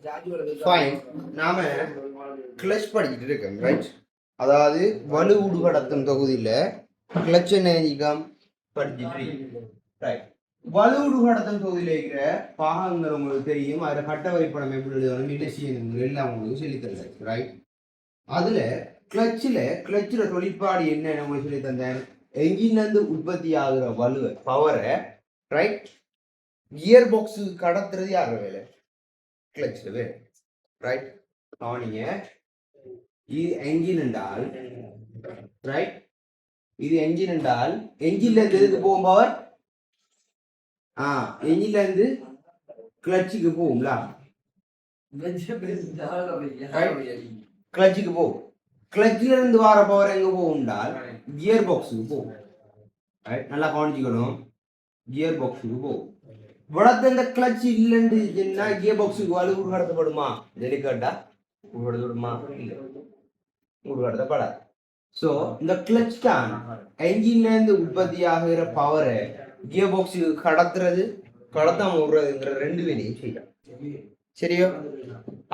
Fine. நாம clutch படிச்சுட்டு இருக்கோம், ரைட்? அதாவது வலு ஊடுகடத்தும் தொகுதியில கிளச் நேஞ்சிக்கம் படிச்சுட்டு ரைட். வலு ஊடுகடத்தும் தொகுதியில இருக்கிற பாகங்கள் உங்களுக்கு தெரியும். அதில் கட்ட வரைபடம் எப்படி எழுதணும், என்ன செய்யணும் எல்லாம் உங்களுக்கு சொல்லி தருது, ரைட்? அதுல கிளச்சில் தொழிற்பாடு என்ன உங்களுக்கு சொல்லி தந்தேன். என்ஜின்லேருந்து உற்பத்தி ஆகுற வலுவை பவரை, ரைட், கியர் பாக்ஸு கடத்துறது யார் வேலை? கிளச்சில் வேலை, ரைட்? கவனிங்க, இது என்ஜின் என்றால், ரைட், இது என்ஜின் என்றால் என்ஜின்ல இருந்து எதுக்கு போகும் பவர்? என்ஜின்ல இருந்து கிளச்சுக்கு போகும்ல, கிளச்சுக்கு போகும். கிளச்சில இருந்து வர பவர் எங்க போகும்னால் கியர் பாக்ஸுக்கு போகும். நல்லா கவனிச்சுக்கணும், கியர் பாக்ஸுக்கு போகும். இவ்வளவு இந்த கிளச் இல்லைன்னு சொன்னா கியர் பாக்ஸுக்கு வலு கடத்தப்படுமா? டெலிகேட்டா உருவடுமா? இல்லை, உருவடத்தப்படாது. ஸோ இந்த கிளச் தான் என்ஜின்ல இருந்து உற்பத்தி ஆகிற பவரை கியர் பாக்ஸுக்கு கடத்தாம விடுறதுங்கிற ரெண்டு வேலையும் செய்யலாம். சரியோ?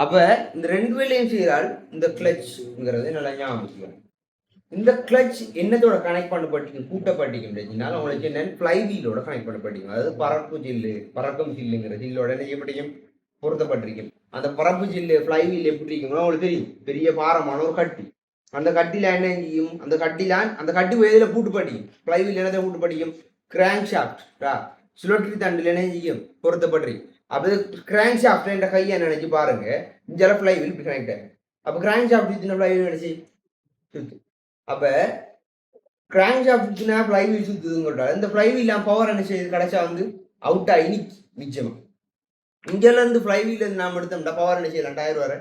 அப்ப இந்த ரெண்டு வேலையும் செய்யறால் இந்த கிளச்ங்கிறது நல்லா ஞாபகம். இந்த கிளச் என்னத்தோட கனெக்ட் பண்ணப்பட்டிருக்கும், கூட்டப்பட்டிருக்கின்றதுனால உங்களுக்கு என்ன ஃப்ளைவீலோட கனெக்ட் பண்ணப்பட்டிருக்கும். அதாவது பறக்கும் ஜில்லுங்கிற ஜில்லோட என்ன செய்யப்பட்டிருக்கும், பொருத்தப்பட்டிருக்கும். அந்த பரப்பு ஜில்லு ஃப்ளைவீல் எப்படி இருக்கும்னா உங்களுக்கு தெரியும், பெரிய பாரமான ஒரு கட்டி. அந்த கட்டில என்ன செய்யும், அந்த கட்டி எதுல பூட்டு படிக்கும், ஃப்ளைவீல் என்னதை பூட்டு படிக்கும், கிராங்க் ஷாஃப்ட், சுழற்றி தண்டில் என்ன செய்யும், பொருத்தப்பட்டிருக்கும். அப்போ கிராங்க் ஷாஃப்ட் என்ற கையை நினைச்சு பாருங்க, இங்கே ஃப்ளைவீல் இப்படி கனெக்ட் ஆகும். அப்போ கிராங்க் ஷாஃப்ட் சின்ன ஃப்ளைவீல் நினைச்சு சுத்து. அப்ப கிராங்க் ஷாஃப்ட் ஃப்ளைவீல் சுத்துதுங்கிறால் இந்த ஃப்ளைவீல் பவர் என்ன செய்யுது, கடைசா வந்து அவுட் ஆகி மிச்சமா. இங்கேல இருந்து ஃப்ளைவீல் இருந்து நாம் எடுத்தோம்னா பவர் என்ன செய்யலாம், டயர் வர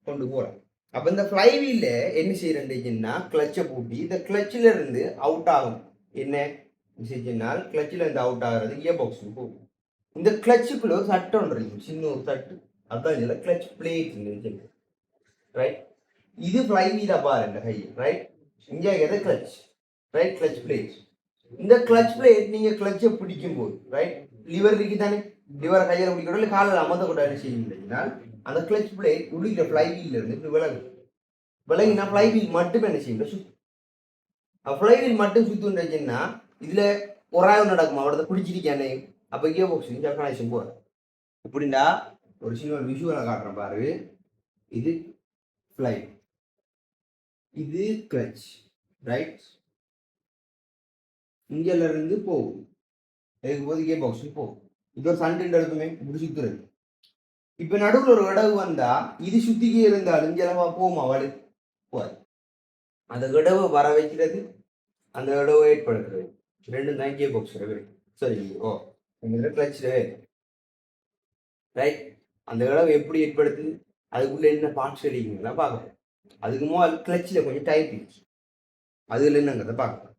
கொண்டு போறோம். அப்ப இந்த ஃப்ளைவீல்ல என்ன செய்யறேன்னா கிளச்சை பூட்டி இந்த கிளச்சில இருந்து அவுட் ஆகும். என்ன விஷயத்தினால் கிளச்சில இருந்து அவுட் ஆகிறது கியர் பாக்ஸுக்கு போகும். இந்த கிளச்சுக்குள்ள ஒரு சட்டம் ஒன்று இருக்கும், சின்ன ஒரு தட்டு, அதுதான் இதில் கிளச் பிளேட், ரைட்? இது ஃப்ளைவீலா பாருங்க கை, ரைட்? இங்கே எதை கிளச், ரைட்? Clutch plate. இந்த கிளச் பிளேட் நீங்க கிளச்சை பிடிக்கும் போது, ரைட், லிவர் இருக்கு தானே, லிவரை கையில பிடிக்கணும், இல்லை காலில் அமர்ந்த கூட என்ன செய்யுங்கன்னா அந்த கிளச் பிளேட் உள்ளிக்கிற ஃப்ளைவீல்ல இருந்து இப்படி விலகினா ஃப்ளைவீல் மட்டும் என்ன செய்யும், சுத்தும். ஃப்ளைவீல் மட்டும் சுத்துன்றீங்கன்னா இதுல ஒரு ஆய்வு நடக்குமா, அவரது பிடிச்சிருக்கானே. அப்போ கியர் பாக்ஸ் கனெக்ஷன் போற இப்படின்னா ஒரு சின்ன விஷுவலை காட்டுறேன் பாரு. இது ஃப்ளை, இது கிளச், ரைட்? இங்கல இருந்து போகும், இதுக்கு போது கியர் பாக்ஸுக்கு போகும். இது ஒரு சண்டை எடுக்குமே, இப்படி சுத்துறது. இப்ப நடுவில் ஒரு விடவு வந்தா இது சுத்திக்கே இருந்தாலும் இங்கெல்லாம் போகுமா, வலு போகாது. அந்த விடவை வர வைக்கிறது, அந்த விடவை ஏற்படுத்துறது, ரெண்டும் தான் கியர் பாக்ஸ். சரி, கிளச், ரைட்? அந்த விடவை எப்படி ஏற்படுத்துது, அதுக்குள்ள என்ன பார்ட்ஸ் அடிக்குங்களா பார்க்கலாம். அதுக்கு முதல் கிளச்சில் கொஞ்சம் டைட் இருக்கு, அதுல என்னங்கிறத பார்க்கலாம்.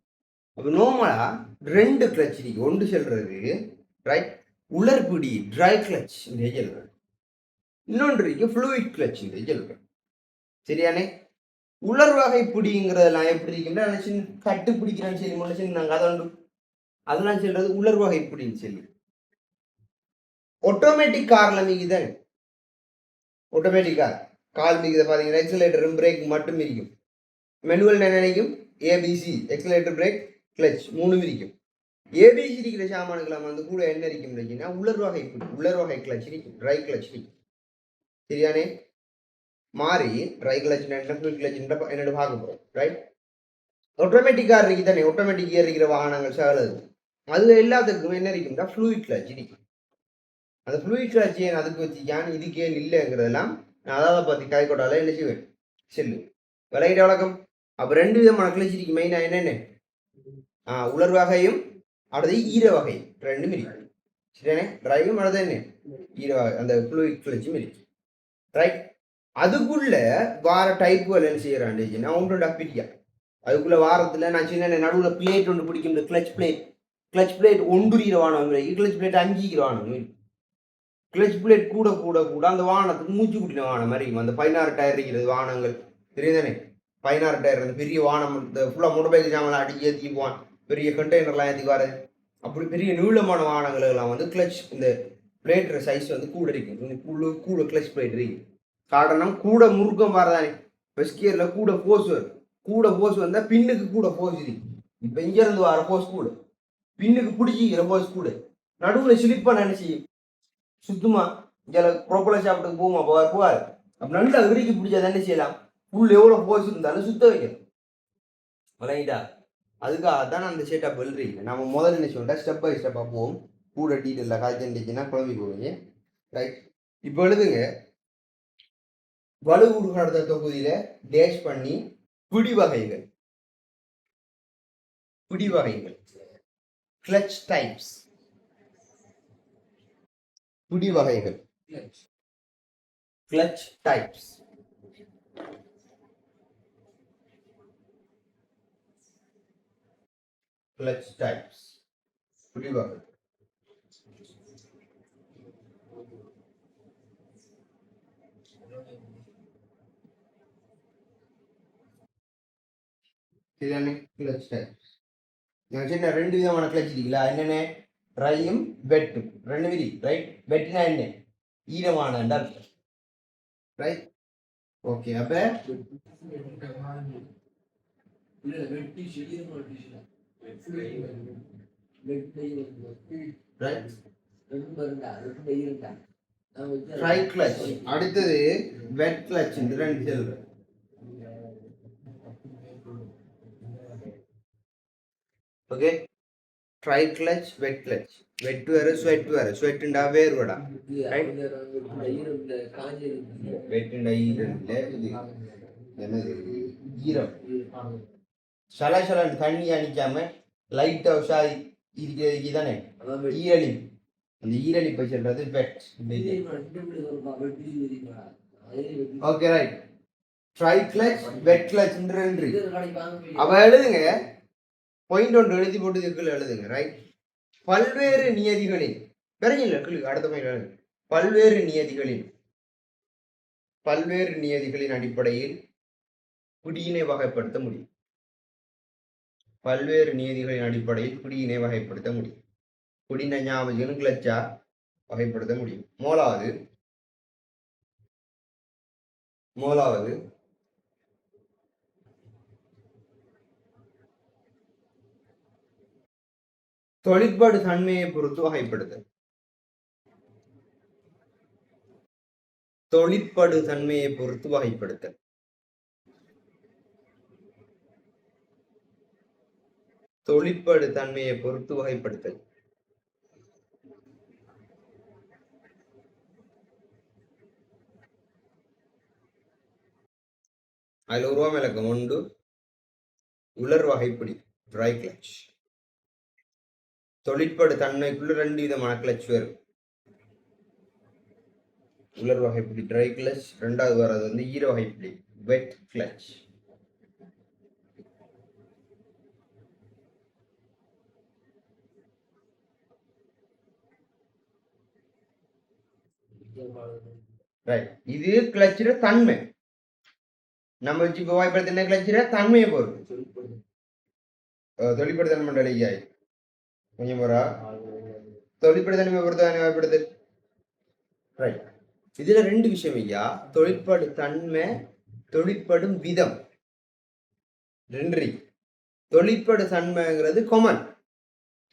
அப்போ நார்மலா ரெண்டு கிளச் இருக்கு. ஒன்று சொல்றது, ரைட், உலர்பிடி ட்ரை கிளச் சொல்றது, இன்னொன்று இருக்கு ஃப்ளூயிட் கிளச் சொல்றது. சரியானே? உலர் வகை பிடிங்கிறதெல்லாம் எப்படி இருக்குன்னா கட்டு பிடிக்கிறான்னு சொல்லி முன்ன நாங்கள் அதை உண்டு, அதெல்லாம் சொல்றது உலர் வகை பிடின்னு சொல்லி. ஆட்டோமேட்டிக் கார்ல மிகுதானே, ஆட்டோமேட்டிக் கால் மிகுத பார்த்தீங்கன்னா எக்ஸலேட்டரும் பிரேக் மட்டும் இருக்கும். மெனுவல் நினைக்கும் ஏபிசி, எக்ஸலேட்டர், பிரேக், கிளச் மூணு இருக்கும். ஏபிசி இருக்கிற சாமான்கள் வந்து கூட என்ன இருக்குன்னா உலர் வகை கிளச் இருக்கும், ட்ரை கிளச் இருக்கும். சரியானே? மாறி ட்ரை கிளச் கிளச் என்னோட பார்க்க போறோம், ரைட்? ஆட்டோமேட்டிக் கார் இருக்கு தானே, ஆட்டோமேட்டிக் கியர் இருக்கிற வாகனங்கள் சேவலது, அது எல்லாத்துக்கும் என்ன இருக்குன்னா ஃப்ளூயிட் கிளச் இருக்கும். அந்த ஃப்ளூயிட் கிளச் ஏன் அதுக்கு வச்சுக்கான், இதுக்கு ஏன் இல்லைங்கிறதெல்லாம் நான் அதாவது பார்த்து காய்கோட்டால என்ன செய்வேன், செல்லு விளையிட வழக்கம். அப்போ ரெண்டு விதமான கிளச் இருக்கு மெயினா. என்னென்ன? உலர் வகையும் அடுத்தது ஈர வகை, ரெண்டும் இருக்கு. சரியானே? ட்ரைவும் அடுத்தது என்ன, ஈர வகை, அந்த ஃப்ளூயிட் கிளச்சும் இருக்கு, ரைட்? அதுக்குள்ள வார டைப்புகள் என்ன செய்யறான் ஒன்று டப்பிட்டியா. அதுக்குள்ள வாரத்தில் நான் சின்ன நடுவில் பிளேட் ஒன்று பிடிக்கும், கிளச் பிளேட் ஒன்று வானம், கிளச் பிளேட் 5 வானம். கிளச் பிளேட் கூட கூட கூட அந்த வாகனத்துக்கு மூச்சு குட்டின வாகனம் மாதிரி இருக்கும். அந்த 16 டயர் இருக்கிறது வாகனங்கள் தெரியுதானே, 16 டயர், அந்த பெரிய வாகனம், இந்த ஃபுல்லாக மோட்டர் பைக் சாமான் அடிக்க ஏற்றி போவான், பெரிய கண்டெய்னர்லாம் ஏற்றி வர, அப்படி பெரிய நீளமான வாகனங்கள் எல்லாம் வந்து கிளச், இந்த பிளேட்ற சைஸ் வந்து கூட இருக்கு, கூட கிளச் பிளேட் இருக்கு. காரணம் கூட முறுக்கம் வரதானே, ஃபர்ஸ்ட் கியர்ல கூட போஸ் வரும், கூட போஸ் வந்தா பின்னுக்கு கூட போஸ் இருக்கு. இப்ப இங்க இருந்து வர போஸ் கூட, பின்னுக்கு பிடிச்சிக்கிற போஸ் கூட, நடுவுல ஸ்லிப் பண்ண நினைச்சி சுத்தமா இங்க ப்ரொப்பலர் ஷாப்ட்டுக்கு போமா போவார். அப்ப நல்லா இறுக்கி பிடிச்சா தானே செய்யலாம், உள்ள எவ்வளவு போஸ் இருந்தாலும் சுத்த வைக்கணும். ரைட்டா, அதுக்காக தான் அந்த செட்டப் எழுறீங்க. நம்ம முதல்ல என்ன சொல்லிட்டா ஸ்டெப் பை ஸ்டெப்பாக போவோம். கூட டீட்டெயிலில் காய்ச்சிருந்துச்சுன்னா குழம்பி போவீங்க. ரைட், இப்போ எழுதுங்க. வலு உருகாடுத தொகுதியில டேஷ் பண்ணி பிடி வகைகள், பிடி வகைகள், கிளச் டைப்ஸ், பிடி வகைகள், கிளச் டைப்ஸ், கிளச் டைப்ஸ், பிடி வகை. இதுதானே கிளச் டைப்ஸ். நான் சொன்ன ரெண்டு விதமான கிளச் இருக்குல்ல, என்னென்ன, ட்ரையும் வெட்டும், ரெண்டு விதி. ரைட், வெட்டினா என்ன, ஈரமான அர்த்தம். Right, okay. அப்ப ட்ரை கிளச், அடுத்தது வெட் கிளச், ரெண்டு செல்றேன். Okay, try clutch, wet clutch. வெட் வேற ஸ்வெட் வேற, ஸ்வெட்ண்டா வேர்வடா. வெட்டுண்டா ஈரம் இல்ல, இது என்னது, ஈரம். சலசலன்னு தண்ணி அடிக்காம லைட்டா உஷாரி இருக்கிறதுக்கு தானே ஈரலி. அந்த ஈரலிப்பை சொல்றது wet. Okay, right. Dry clutch, wet clutch ரெண்டு. அவ எழுதுங்க, பாயிண்ட் ஒன்று எழுதி போட்டு இதுக்குள்ள எழுதுங்க. ரைட், பல்வேறு நியதிகளின் பெருங்கில்ல அடுத்த பாயிண்ட் எழுதுங்க. பல்வேறு நியதிகளின், பல்வேறு நியதிகளின் அடிப்படையில் குடியினை வகைப்படுத்த முடியும். பல்வேறு நியதிகளின் அடிப்படையில் குடியினை வகைப்படுத்த முடியும். குடியின ஞாபகம் கிளச்சா வகைப்படுத்த முடியும். மூலாவது தொழிற்பாடு தன்மையை பொறுத்து வகைப்படுத்தல். தொழிற்படு தன்மையை பொறுத்து வகைப்படுத்தல். தொழிற்படு தன்மையை பொறுத்து வகைப்படுத்தல். அதுல உருவம் இலக்கம் ஒன்று உலர் வகைப்பிடி, ட்ரை கிளச். தொழிற்படு தன்மைக்குள்ள ரெண்டு விதமான கிளச் வரும். உலர் வகைப்பிடி ட்ரை கிளச், ரெண்டாவது வர்றது வந்து ஈர வகைப்பிடி வெட் கிளச். இது கிளச்சிற தன்மை. நம்ம வச்சு வாய்ப்படுத்த என்ன கிளச்சிற தன்மையை பொறுத்து தொழிற்படு தன்மை மண்டலியாய் கொஞ்சம் போறா தொழிற்படு தன்மை பொறுத்து வாய்ப்படுத்தல். ரைட், இதுல ரெண்டு விஷயம் ஐயா, தொழிற்படு தன்மை, தொழிற்படும் விதம் ரெண்டு. தொழிற்படு தன்மைங்கிறது கொமன்,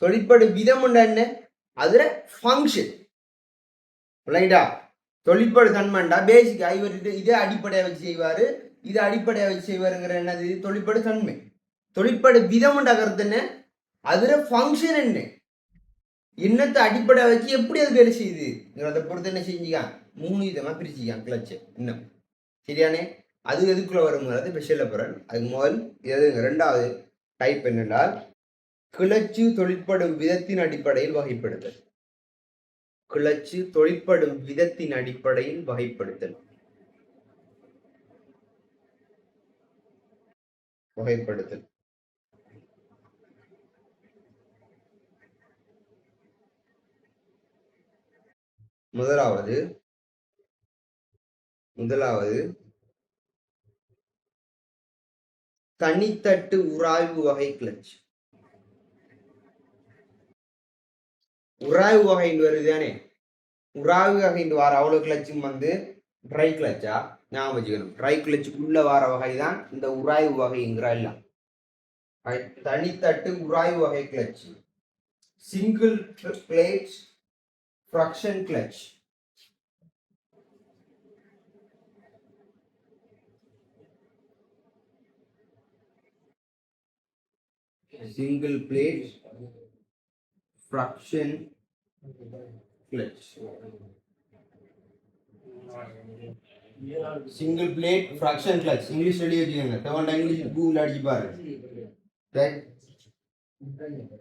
தொழிற்படு விதம் என்ன, அதுல ஃபங்க்ஷன். ரைட்டா, தொழிற்படு தன்மைண்டா பேசிக்கா இவர் இதே அடிப்படையா வச்சு செய்வாரு, இது அடிப்படையா வச்சு செய்வாருங்கிற என்னது தொழிற்படு தன்மை. தொழிற்படு விதம்ண்டா கருத்து என்ன, அதுல ஃபங்க்ஷன் என்ன, என்னத்தை அடிப்படையா வச்சு எப்படி அது வேலை செய்யுது அதை பொறுத்து என்ன செஞ்சுக்கான், மூணு விதமா பிரிச்சுக்கான் கிளச்சு. இன்னும் சரியானே, அது எதுக்குள்ள வருங்கிறது ஸ்பெஷல் பொருள். அது முதல் எதுங்க. ரெண்டாவது டைப் என்னென்றால் கிளச்சு தொழிற்படும் விதத்தின் அடிப்படையில் வகைப்படுத்தல். கிளச்சு தொழிற்படும் விதத்தின் அடிப்படையில் வகைப்படுத்தல். வகைப்படுத்தல் முதலாவது தனித்தட்டு உராய்வு வகை கிளச். உராய்வு வகை வருதானே, உராய்வு வகைன்னு வார அவ்வளோ கிளச்சும் வந்து ட்ரை கிளச்சா ஞாபகம் வச்சுக்கணும். ட்ரை கிளச்சுக்குள்ள வார வகை தான் இந்த உராய்வு வகைங்கிற எல்லாம். தனித்தட்டு உராய்வு வகை clutch, single plate friction clutch. single plate friction clutch. Single plate friction clutch English ready வச்சுக்கோங்க. தேவண்ட இங்கிலீஷ் கூகுள் அடிச்சு பாருங்க.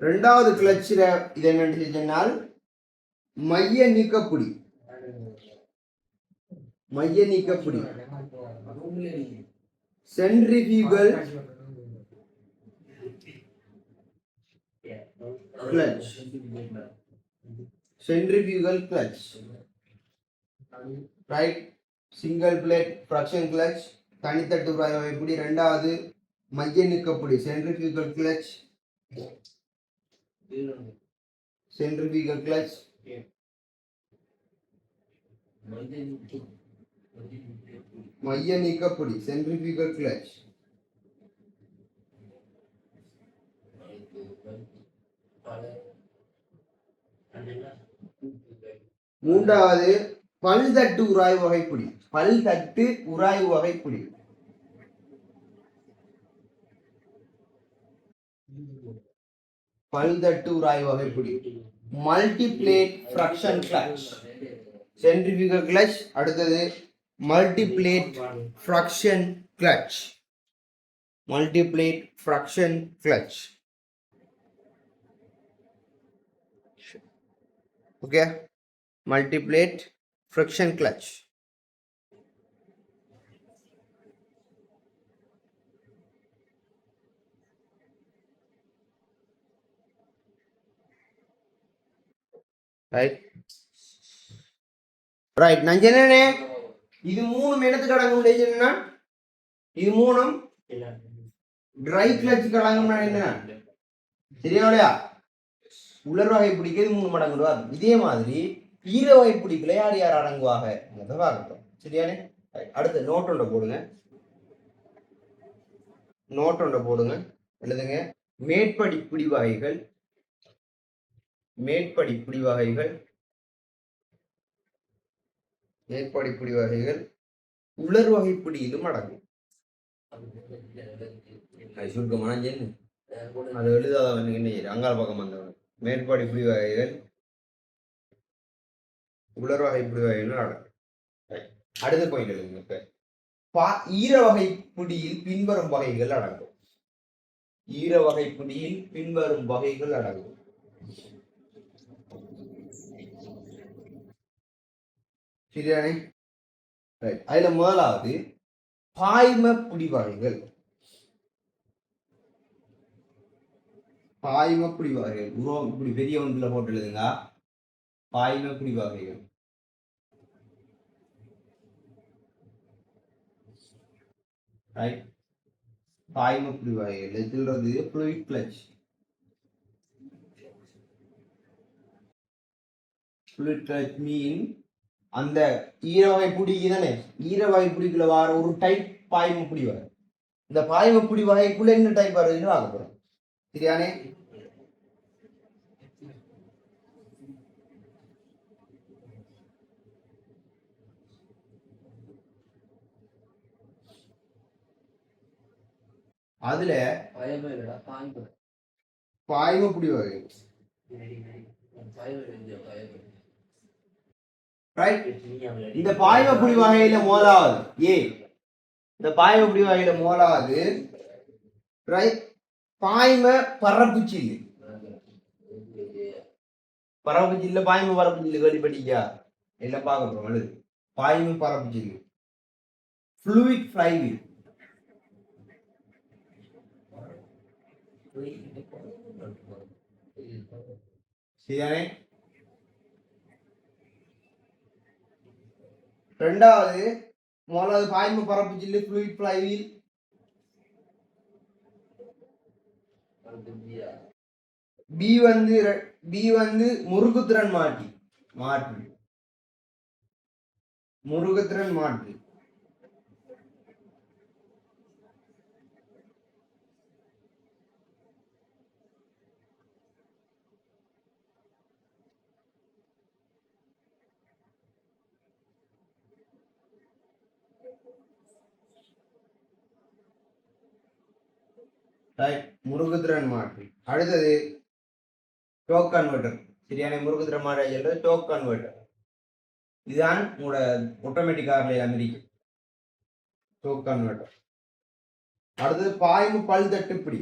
ரெண்டாவது கிளச்சில் இது என்னன்னு சொன்னால் மைய நீக்கப்புடி. மைய நீக்கப்புடி centrifugal clutch. Centrifugal clutch. Right? Single plate friction clutch. தனித்தட்டு உராய்வு. ரெண்டாவது மைய நீக்கப்புடி centrifugal clutch. Centrifugal clutch. மைய நீக்கப்புடி centrifugal clutch. மூன்றாவது பல்தட்டு உராய்வு வகைப்புடி. பல்தட்டு உராய்வு வகைப்புடி. பல்தட்டு உராய்வு வகைப்புடி multiplate friction clutch. Centrifugal clutch. அடுத்தது multiplate friction clutch. Multiplate friction clutch. Okay, multiplate friction clutch. Right, நான் சொன்னேனே இது மூணும் எடுத்து கடங்கும் என்ன, இது மூணும் ட்ரை கிளட்ச் கடங்கும் என்ன சரியா? உலர் வகை பிடிக்கிறது 3 மடங்கு. இதே மாதிரி ஈர வகை பிடிக்கல யார் யார் அடங்குவாங்க பார்க்கட்டும். சரியானே? அடுத்து நோட் ஒன்றை போடுங்க. நோட் ஒன்றை போடுங்க. எழுதுங்க மேற்படி பிடி வகைகள். மேற்படி பிடி வகைகள். மேற்படி பிடி வகைகள் உலர் வகை பிடியிலும் அடங்கும். சுருக்கமான அது எழுதாதவனுக்கு என்ன அங்கால பக்கம் வந்தவன். மேற்படி பிடி வகைகள் உலர் வகை பிடி வகைகள் அடங்கும். அடுத்த பாயிண்ட் எழுதுங்க. ஈர வகை பிடியில் பின்வரும் வகைகள் அடங்கும். ஈர வகை பிடியில் பின்வரும் வகைகள் அடங்கும். சரியானே? அதுல முதலாவது பாய்ம பிடி வகைகள். பாய்ம பிடி வகைகள் இப்படி பெரிய ஒன்றுல போட்டு எழுதுங்க. பாய்ம பிடி வகைகள். பாய்ம பிடி வகைகள் எதுன்றது ஃப்ளூயிட் கிளட்ச். ஃப்ளூயிட் கிளட்ச் மீன் அந்த ஈரவகை பிடிக்கு தானே, ஈரவகை பிடிக்குள்ள வர ஒரு டைப் பாய்ம பிடி வகை. இந்த பாய்ம பிடி வகைக்குள்ள என்ன டைப் வருதுன்னு பார்க்க போறோம். சரியானே? அதுல பாய்ம பிடி வகை இந்த பாய்ம பிடி வகையில முதலாவது இந்த பாய்ம பிடி வகையில முதலாவது பாய்ம பரப்புச்சில்லு. பரப்புச்சில்ல பாய்ம பரப்புச்சில்லு கேள்விப்பட்டீங்க? எல்லாம் பார்க்க போறோம். எழுது பாய்ம பரப்புச்சில்லு. Fluid flywheel. சரியானே? ரெண்டாவது முதலாவது பாய்ம பரப்புச்சில்லு ஃப்ளூயிட் ஃப்ளைவீல். பி வந்து முறுக்குத்திறன் மாற்றி. முருகத்திறன் மாற்றி. முருகத்திறன் மாற்றி. அடுத்தது டோக் கன்வெர்ட்டர். சரியான முருகத்திறன் மாற்றி டோக் கன்வெர்ட்டர். இதுதான் உங்களோட ஆட்டோமேட்டிக் கார்ல அமெரிக்க டோக் கன்வெர்ட்டர். அடுத்தது பாய்மு பல் தட்டுப்பிடி.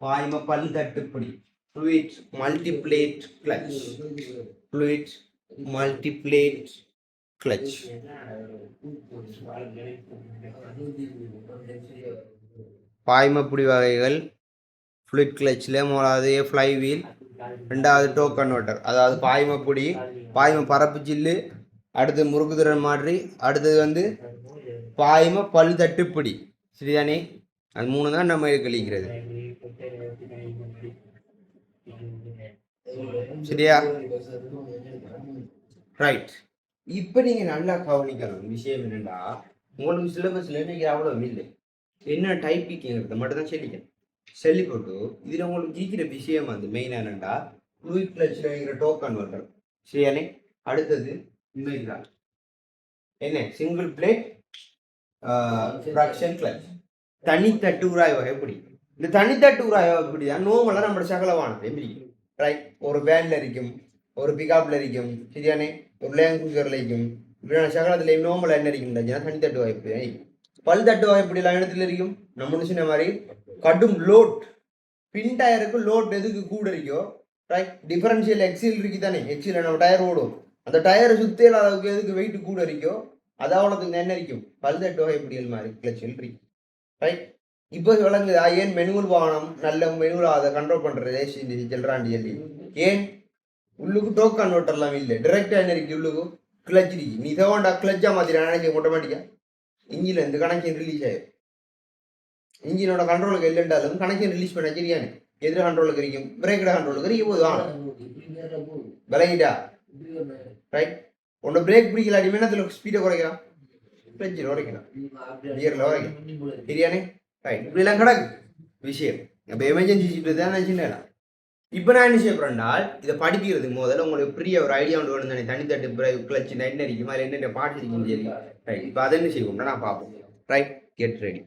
பாய்ம பல் தட்டுப்பிடி. Fluid multiplate clutch. Fluid multiplate clutch. பாய்மப்புடி வகைகள் ஃப்ளூயிட் கிளட்சில் மூணாவது ஃப்ளை வீல், ரெண்டாவது டோக் கன்வெர்ட்டர். அதாவது பாய்மப்புடி, பாய்ம பரப்பு சில்லு, அடுத்து முறுக்குதிறன் மாற்றி, அடுத்தது வந்து பாய்ம பல் தட்டுப்பிடி. சரிதானே? அது மூணு தான் நம்ம கழிக்கிறது. சரியா? ரைட். இப்போ நீங்கள் நல்லா கவனிக்கணும். விஷயம் என்னென்னா, உங்களுக்கு சிலபஸில் இன்னைக்கு அவ்வளோ இல்லை. என்ன டைப்பிங்கிறத மட்டும் தான் சொல்லிக்கணும். சொல்லி போட்டு இதில் உங்களுக்கு ஜீக்கிற விஷயம் வந்து மெயின் என்னென்னா, ஃப்ளூயிட் கிளட்சில் இருக்கிற டோக் கன்வெர்ட்டர். சரியானே? அடுத்தது இன்மைதான் என்ன சிங்கிள் பிளேட் ஃப்ராக்ஷன் கிளட்ச். தனித்தட்டு உராய் வகைப்படி. இந்த தனித்தட்டு உராய் வகைப்படி தான் நோமெல்லாம் நம்மளோட சகலவானது எப்படி ரைட். ஒரு பேண்டில் இருக்கும், ஒரு பிகாப்பில் இருக்கும். சரியானே? ஒரு லேங்குக்கரில் இருக்கும். இப்படியான சகலத்தில் நோம்பல என்ன இருக்குன்னு தனித்தட்டு வகைப்படி. பல் தட்டு வகைப்படியெல்லாம் இடத்துல இருக்கும். நம்ம சொன்ன மாதிரி கடும் லோட், பின் டயருக்கு லோட் எதுக்கு கூட இருக்கோ ரைட். டிஃபரன்ஷியல் எக்ஸில் இருக்கு தானே, எக்ஸில் நம்ம டயர் ஓடும். அந்த டயரை சுற்றி அளவுக்கு எதுக்கு வெயிட் கூட இருக்கோ அது அவ்வளோத்துக்கு என்ன இருக்கும் பல் தட்டு வகைப்படியல் மாதிரி கிளச்சில் இருக்கு ரைட். இப்போ விளங்குது ஏன் மெனுவல் வாகனம் நல்ல மெனுவல் அதை கண்ட்ரோல் பண்ணுறது செல்றாண்டி சொல்லி. ஏன் உள்ளுக்கு டோக் கன்வெர்ட்டர்லாம் இல்லை, டிரெக்டாக என்ன இருக்கு உள்ளுக்கு கிளச் இருக்கு. நீ தோண்டா கிளச்சா மாதிரி நினைக்க ஆட்டோமேட்டிக்கா இன்ஜின் இந்த கனெக்ஷன் ரிலீஸ் ஆயிடும். இன்ஜினோட கண்ட்ரோலுக்கு இல்லைன்றாலும் கனெக்ஷன் ரிலீஸ் பண்ண சரியானு எதிர கண்ட்ரோலுக்கு இருக்கும், பிரேக்கோட கண்ட்ரோலுக்கு இருக்கும் போது வாங்க விளங்கிட்டா ரைட். உன்னோட பிரேக் பிடிக்கலாட்டி மேனத்தில் ஸ்பீடை குறைக்கலாம், கிளச்சில் உரைக்கலாம், கியரில் உரைக்கலாம். சரியானே? ரைட். இப்படிலாம் கிடக்கு விஷயம். அப்போ எமர்ஜென்சி சீட்டு தான் நினச்சின்னா. இப்போ நான் என்ன செய்ய போகிறேன்னால் இதை படிக்கிறதுக்கு முதல்ல உங்களுக்கு பெரிய ஒரு ஐடியா ஒன்று வேணும் தானே. தனித்தட்டு பிரேக் கிளச்சு என்ன இருக்கும், அதில் என்னென்ன பாட்டு இருக்குன்னு சொல்லி ரைட். இப்போ அதை என்ன செய்வோம்னா நான் பார்ப்போம். Right, get ready.